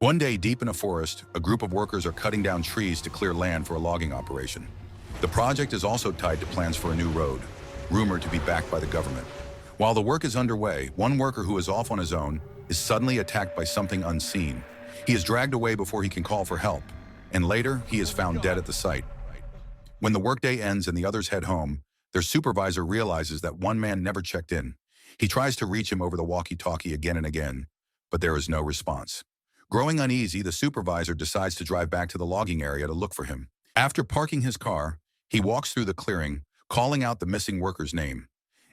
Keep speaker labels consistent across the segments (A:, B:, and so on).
A: One day, deep in a forest, a group of workers are cutting down trees to clear land for a logging operation. The project is also tied to plans for a new road, rumored to be backed by the government. While the work is underway, one worker who is off on his own is suddenly attacked by something unseen. He is dragged away before he can call for help, and later he is found dead at the site. When the workday ends and the others head home, their supervisor realizes that one man never checked in. He tries to reach him over the walkie-talkie again and again, but there is no response. Growing uneasy, the supervisor decides to drive back to the logging area to look for him. After parking his car, he walks through the clearing, calling out the missing worker's name.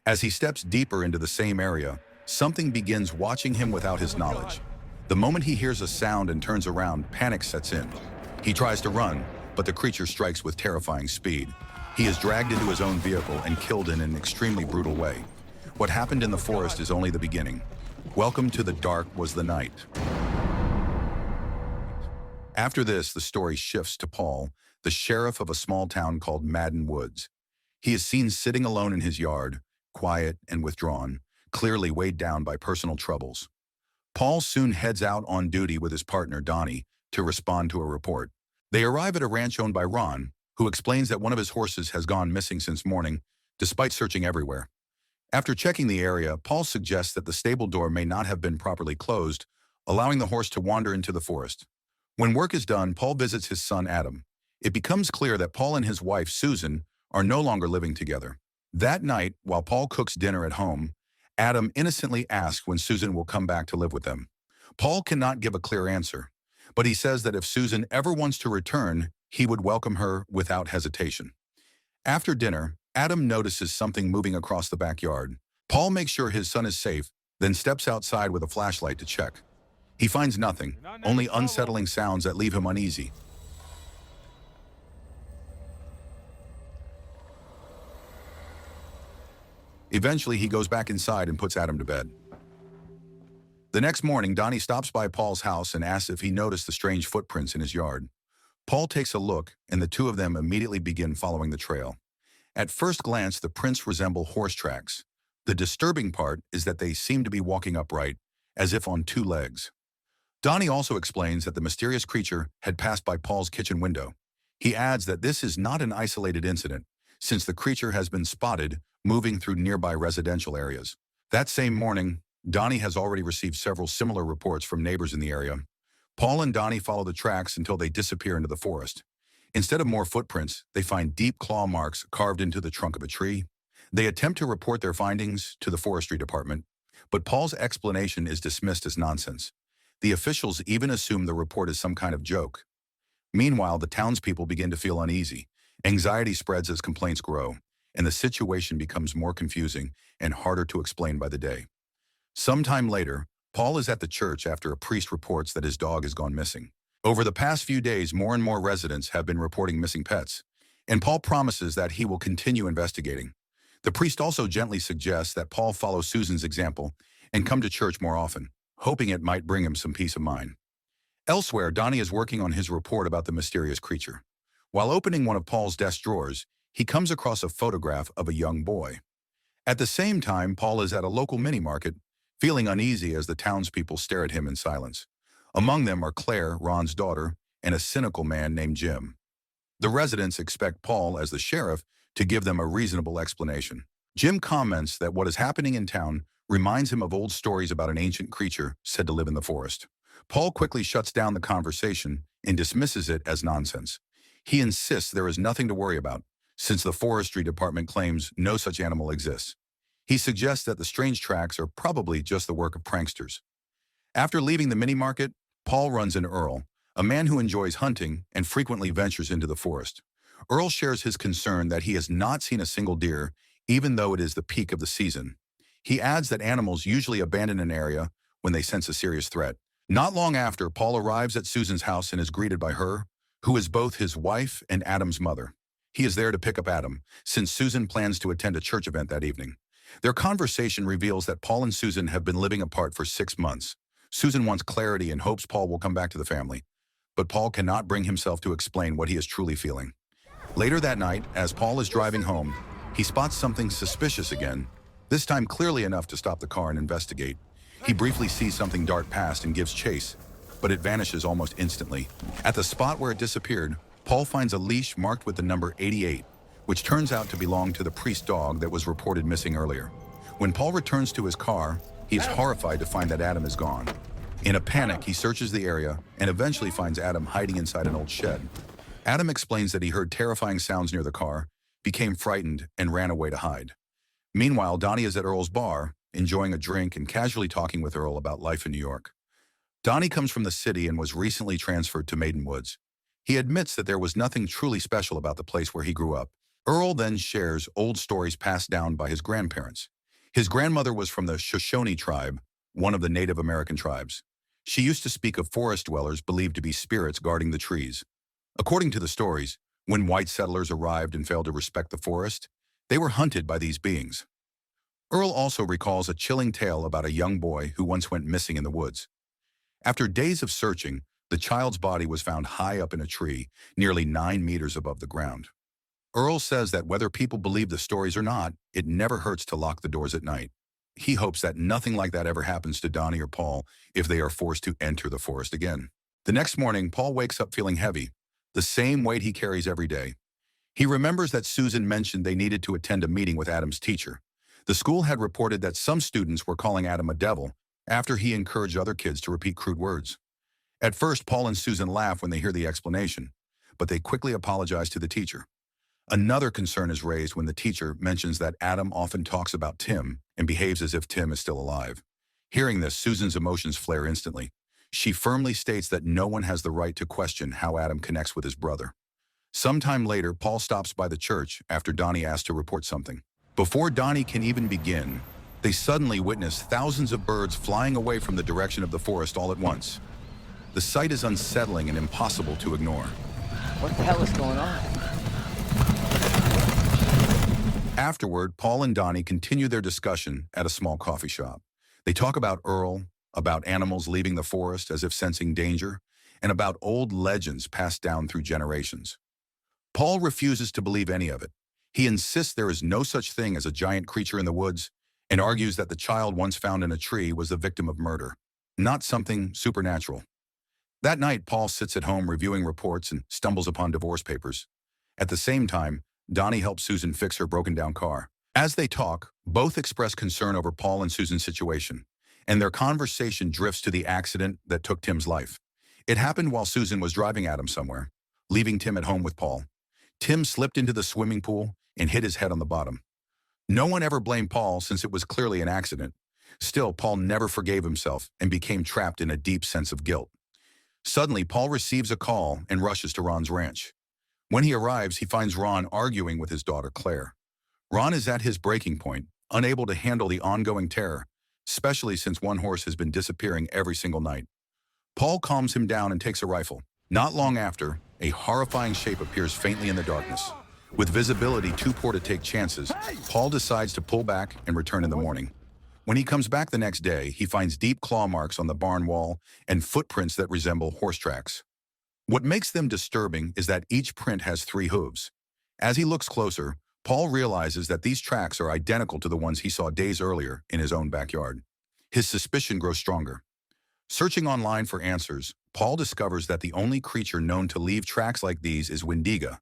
A: As he steps deeper into the same area, something begins watching him without his knowledge. The moment he hears a sound and turns around, panic sets in. He tries to run, but the creature strikes with terrifying speed. He is dragged into his own vehicle and killed in an extremely brutal way. What happened in the forest is only the beginning. Welcome to the dark was the night. After this, the story shifts to Paul, the sheriff of a small town called Madden Woods. He is seen sitting alone in his yard, quiet and withdrawn, clearly weighed down by personal troubles. Paul soon heads out on duty with his partner, Donnie, to respond to a report. They arrive at a ranch owned by Ron, who explains that one of his horses has gone missing since morning, despite searching everywhere. After checking the area, Paul suggests that the stable door may not have been properly closed, allowing the horse to wander into the forest. When work is done, Paul visits his son, Adam. It becomes clear that Paul and his wife, Susan, are no longer living together. That night, while Paul cooks dinner at home, Adam innocently asks when Susan will come back to live with them. Paul cannot give a clear answer, but he says that if Susan ever wants to return, he would welcome her without hesitation. After dinner, Adam notices something moving across the backyard. Paul makes sure his son is safe, then steps outside with a flashlight to check. He finds nothing, only unsettling sounds that leave him uneasy. Eventually, he goes back inside and puts Adam to bed. The next morning, Donnie stops by Paul's house and asks if he noticed the strange footprints in his yard. Paul takes a look, and the two of them immediately begin following the trail. At first glance, the prints resemble horse tracks. The disturbing part is that they seem to be walking upright, as if on two legs. Donnie also explains that the mysterious creature had passed by Paul's kitchen window. He adds that this is not an isolated incident, since the creature has been spotted moving through nearby residential areas. That same morning, Donnie has already received several similar reports from neighbors in the area. Paul and Donnie follow the tracks until they disappear into the forest. Instead of more footprints, they find deep claw marks carved into the trunk of a tree. They attempt to report their findings to the forestry department, but Paul's explanation is dismissed as nonsense. The officials even assume the report is some kind of joke. Meanwhile, the townspeople begin to feel uneasy. Anxiety spreads as complaints grow, and the situation becomes more confusing and harder to explain by the day. Sometime later, Paul is at the church after a priest reports that his dog has gone missing. Over the past few days, more and more residents have been reporting missing pets, and Paul promises that he will continue investigating. The priest also gently suggests that Paul follow Susan's example and come to church more often, hoping it might bring him some peace of mind. Elsewhere, Donnie is working on his report about the mysterious creature. While opening one of Paul's desk drawers, he comes across a photograph of a young boy. At the same time, Paul is at a local mini-market, feeling uneasy as the townspeople stare at him in silence. Among them are Claire, Ron's daughter, and a cynical man named Jim. The residents expect Paul, as the sheriff, to give them a reasonable explanation. Jim comments that what is happening in town reminds him of old stories about an ancient creature said to live in the forest. Paul quickly shuts down the conversation and dismisses it as nonsense. He insists there is nothing to worry about, since the forestry department claims no such animal exists. He suggests that the strange tracks are probably just the work of pranksters. After leaving the mini-market, Paul runs into Earl, a man who enjoys hunting and frequently ventures into the forest. Earl shares his concern that he has not seen a single deer, even though it is the peak of the season. He adds that animals usually abandon an area when they sense a serious threat. Not long after, Paul arrives at Susan's house and is greeted by her, who is both his wife and Adam's mother. He is there to pick up Adam, since Susan plans to attend a church event that evening. Their conversation reveals that Paul and Susan have been living apart for 6 months. Susan wants clarity and hopes Paul will come back to the family, but Paul cannot bring himself to explain what he is truly feeling. Later that night, as Paul is driving home, he spots something suspicious again, this time clearly enough to stop the car and investigate. He briefly sees something dart past and gives chase, but it vanishes almost instantly. At the spot where it disappeared, Paul finds a leash marked with the number 88, which turns out to belong to the priest dog that was reported missing earlier. When Paul returns to his car, he is horrified to find that Adam is gone. In a panic, he searches the area and eventually finds Adam hiding inside an old shed. Adam explains that he heard terrifying sounds near the car, became frightened, and ran away to hide. Meanwhile, Donnie is at Earl's bar, enjoying a drink and casually talking with Earl about life in New York. Donnie comes from the city and was recently transferred to Maiden Woods. He admits that there was nothing truly special about the place where he grew up. Earl then shares old stories passed down by his grandparents. His grandmother was from the Shoshone tribe, one of the Native American tribes. She used to speak of forest dwellers believed to be spirits guarding the trees. According to the stories, when white settlers arrived and failed to respect the forest, they were hunted by these beings. Earl also recalls a chilling tale about a young boy who once went missing in the woods. After days of searching, the child's body was found high up in a tree, nearly 9 meters above the ground. Earl says that whether people believe the stories or not, it never hurts to lock the doors at night. He hopes that nothing like that ever happens to Donnie or Paul if they are forced to enter the forest again. The next morning, Paul wakes up feeling heavy, the same weight he carries every day. He remembers that Susan mentioned they needed to attend a meeting with Adam's teacher. The school had reported that some students were calling Adam a devil after he encouraged other kids to repeat crude words. At first, Paul and Susan laugh when they hear the explanation, but they quickly apologize to the teacher. Another concern is raised when the teacher mentions that Adam often talks about Tim and behaves as if Tim is still alive. Hearing this, Susan's emotions flare instantly. She firmly states that no one has the right to question how Adam connects with his brother. Sometime later, Paul stops by the church after Donnie asks to report something. Before Donnie can even begin, they suddenly witness thousands of birds flying away from the direction of the forest all at once. The sight is unsettling and impossible to ignore.
B: What the hell is going on?
A: Afterward, Paul and Donnie continue their discussion at a small coffee shop. They talk about Earl, about animals leaving the forest as if sensing danger, and about old legends passed down through generations. Paul refuses to believe any of it. He insists there is no such thing as a giant creature in the woods and argues that the child once found in a tree was the victim of murder, not something supernatural. That night, Paul sits at home reviewing reports and stumbles upon divorce papers. At the same time, Donnie helps Susan fix her broken-down car. As they talk, both express concern over Paul and Susan's situation, and their conversation drifts to the accident that took Tim's life. It happened while Susan was driving Adam somewhere, leaving Tim at home with Paul. Tim slipped into the swimming pool and hit his head on the bottom. No one ever blamed Paul since it was clearly an accident. Still, Paul never forgave himself and became trapped in a deep sense of guilt. Suddenly, Paul receives a call and rushes to Ron's ranch. When he arrives, he finds Ron arguing with his daughter, Claire. Ron is at his breaking point, unable to handle the ongoing terror, especially since one horse has been disappearing every single night. Paul calms him down and takes a rifle. Not long after, a horrifying shape appears faintly in the darkness. With visibility too poor to take chances, Paul decides to pull back and return in the morning. When he comes back the next day, he finds deep claw marks on the barn wall and footprints that resemble horse tracks. What makes them disturbing is that each print has 3 hooves. As he looks closer, Paul realizes that these tracks are identical to the ones he saw days earlier in his own backyard. His suspicion grows stronger. Searching online for answers, Paul discovers that the only creature known to leave tracks like these is Wendiga,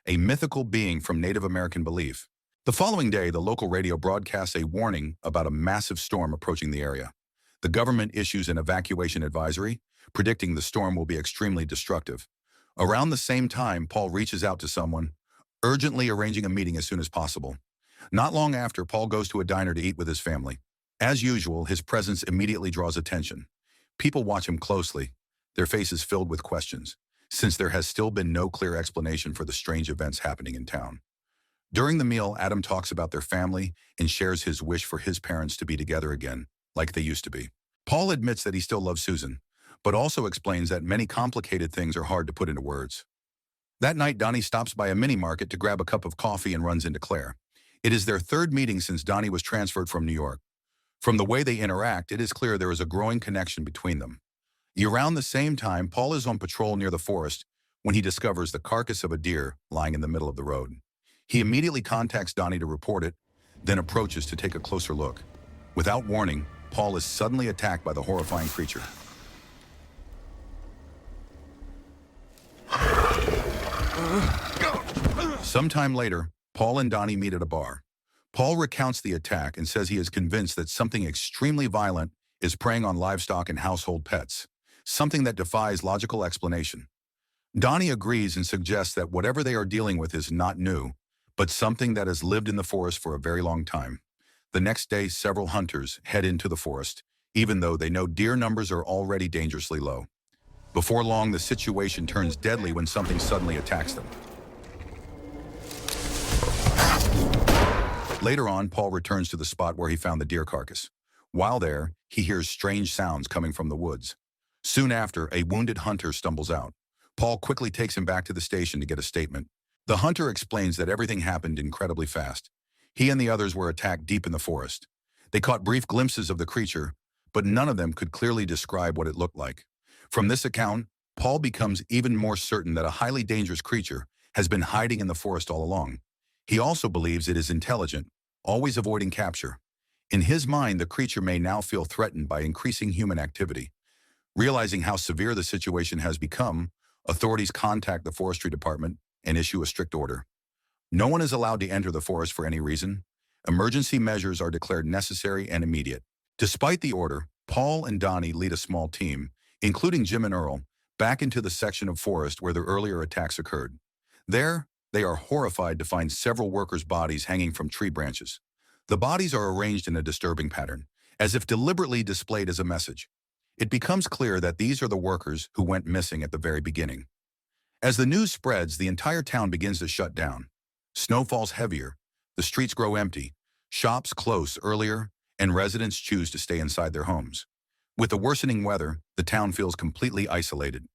A: a mythical being from Native American belief. The following day, the local radio broadcasts a warning about a massive storm approaching the area. The government issues an evacuation advisory, predicting the storm will be extremely destructive. Around the same time, Paul reaches out to someone, urgently arranging a meeting as soon as possible. Not long after, Paul goes to a diner to eat with his family. As usual, his presence immediately draws attention. People watch him closely, their faces filled with questions, since there has still been no clear explanation for the strange events happening in town. During the meal, Adam talks about their family and shares his wish for his parents to be together again, like they used to be. Paul admits that he still loves Susan, but also explains that many complicated things are hard to put into words. That night, Donnie stops by a mini-market to grab a cup of coffee and runs into Claire. It is their 3rd meeting since Donnie was transferred from New York. From the way they interact, it is clear there is a growing connection between them. Around the same time, Paul is on patrol near the forest when he discovers the carcass of a deer lying in the middle of the road. He immediately contacts Donnie to report it, then approaches to take a closer look. Without warning, Paul is suddenly attacked by the horrifying creature. Sometime later, Paul and Donnie meet at a bar. Paul recounts the attack and says he is convinced that something extremely violent is preying on livestock and household pets, something that defies logical explanation. Donnie agrees and suggests that whatever they are dealing with is not new, but something that has lived in the forest for a very long time. The next day, several hunters head into the forest, even though they know deer numbers are already dangerously low. Before long, the situation turns deadly when something suddenly attacks them. Later on, Paul returns to the spot where he found the deer carcass. While there, he hears strange sounds coming from the woods. Soon after, a wounded hunter stumbles out. Paul quickly takes him back to the station to get a statement. The hunter explains that everything happened incredibly fast. He and the others were attacked deep in the forest. They caught brief glimpses of the creature, but none of them could clearly describe what it looked like. From this account, Paul becomes even more certain that a highly dangerous creature has been hiding in the forest all along. He also believes it is intelligent, always avoiding capture. In his mind, the creature may now feel threatened by increasing human activity. Realizing how severe the situation has become, authorities contact the forestry department and issue a strict order. No one is allowed to enter the forest for any reason. Emergency measures are declared necessary and immediate. Despite the order, Paul and Donnie lead a small team, including Jim and Earl, back into the section of forest where the earlier attacks occurred. There, they are horrified to find several workers' bodies hanging from tree branches. The bodies are arranged in a disturbing pattern, as if deliberately displayed as a message. It becomes clear that these are the workers who went missing at the very beginning. As the news spreads, the entire town begins to shut down. Snow falls heavier, the streets grow empty, shops close earlier, and residents choose to stay inside their homes. With the worsening weather, the town feels completely isolated.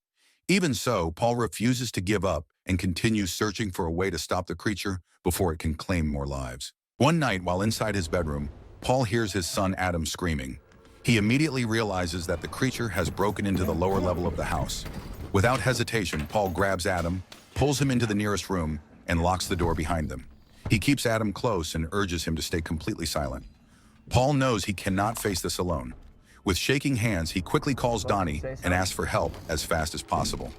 A: Even so, Paul refuses to give up and continues searching for a way to stop the creature before it can claim more lives. One night, while inside his bedroom, Paul hears his son Adam screaming. He immediately realizes that the creature has broken into the lower level of the house. Without hesitation, Paul grabs Adam, pulls him into the nearest room, and locks the door behind them. He keeps Adam close and urges him to stay completely silent. Paul knows he cannot face this alone. With shaking hands, he quickly calls Donnie and asks for help as fast as possible.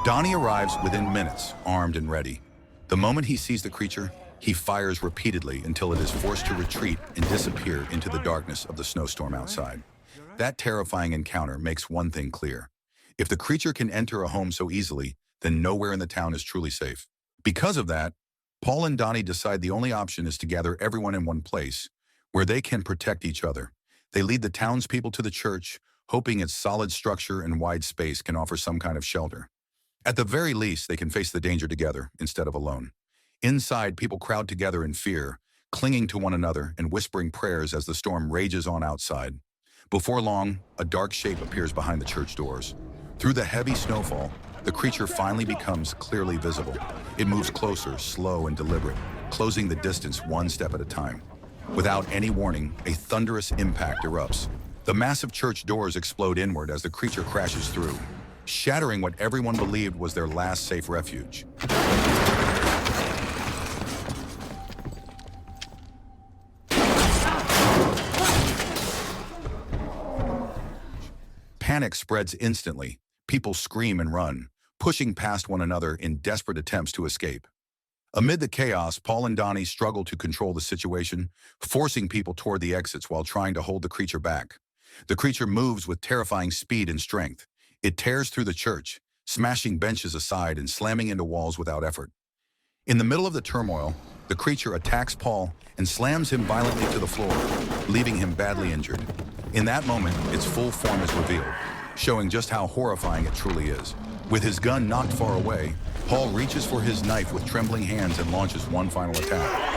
A: Donnie arrives within minutes, armed and ready. The moment he sees the creature, he fires repeatedly until it is forced to retreat and disappear into the darkness of the snowstorm outside. That terrifying encounter makes one thing clear. If the creature can enter a home so easily, then nowhere in the town is truly safe. Because of that, Paul and Donnie decide the only option is to gather everyone in one place, where they can protect each other. They lead the townspeople to the church, hoping its solid structure and wide space can offer some kind of shelter. At the very least, they can face the danger together instead of alone. Inside, people crowd together in fear, clinging to one another and whispering prayers as the storm rages on outside. Before long, a dark shape appears behind the church doors. Through the heavy snowfall, the creature finally becomes clearly visible. It moves closer, slow and deliberate, closing the distance one step at a time. Without any warning, a thunderous impact erupts. The massive church doors explode inward as the creature crashes through, shattering what everyone believed was their last safe refuge. Panic spreads instantly. People scream and run, pushing past one another in desperate attempts to escape. Amid the chaos, Paul and Donnie struggle to control the situation, forcing people toward the exits while trying to hold the creature back. The creature moves with terrifying speed and strength. It tears through the church, smashing benches aside and slamming into walls without effort. In the middle of the turmoil, the creature attacks Paul and slams him violently to the floor, leaving him badly injured. In that moment, its full form is revealed, showing just how horrifying it truly is. With his gun knocked far away, Paul reaches for his knife with trembling hands and launches one final attack.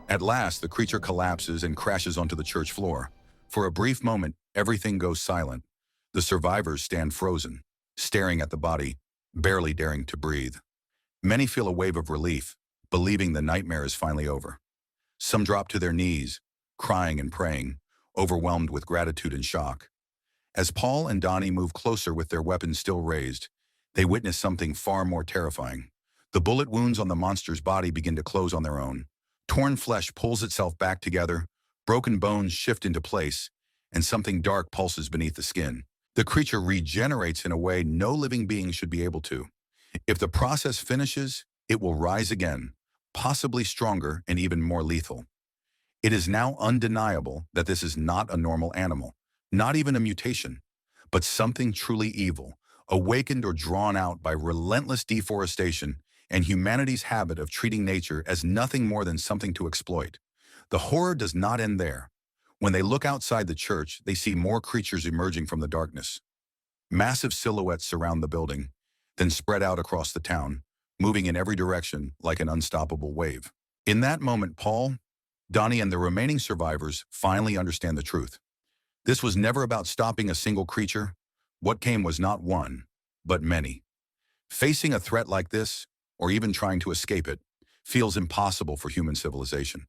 A: At last, the creature collapses and crashes onto the church floor. For a brief moment, everything goes silent. The survivors stand frozen, staring at the body, barely daring to breathe. Many feel a wave of relief, believing the nightmare is finally over. Some drop to their knees, crying and praying, overwhelmed with gratitude and shock. As Paul and Donnie move closer with their weapons still raised, they witness something far more terrifying. The bullet wounds on the monster's body begin to close on their own. Torn flesh pulls itself back together, broken bones shift into place, and something dark pulses beneath the skin. The creature regenerates in a way no living being should be able to. If the process finishes, it will rise again, possibly stronger and even more lethal. It is now undeniable that this is not a normal animal, not even a mutation, but something truly evil, awakened or drawn out by relentless deforestation and humanity's habit of treating nature as nothing more than something to exploit. The horror does not end there. When they look outside the church, they see more creatures emerging from the darkness. Massive silhouettes surround the building, then spread out across the town, moving in every direction like an unstoppable wave. In that moment, Paul, Donnie, and the remaining survivors finally understand the truth. This was never about stopping a single creature. What came was not one, but many. Facing a threat like this, or even trying to escape it, feels impossible for human civilization.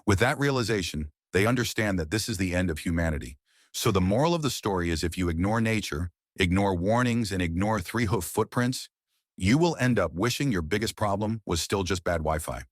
A: With that realization, they understand that this is the end of humanity. So the moral of the story is, if you ignore nature, ignore warnings, and ignore three-hoof footprints, you will end up wishing your biggest problem was still just bad Wi-Fi.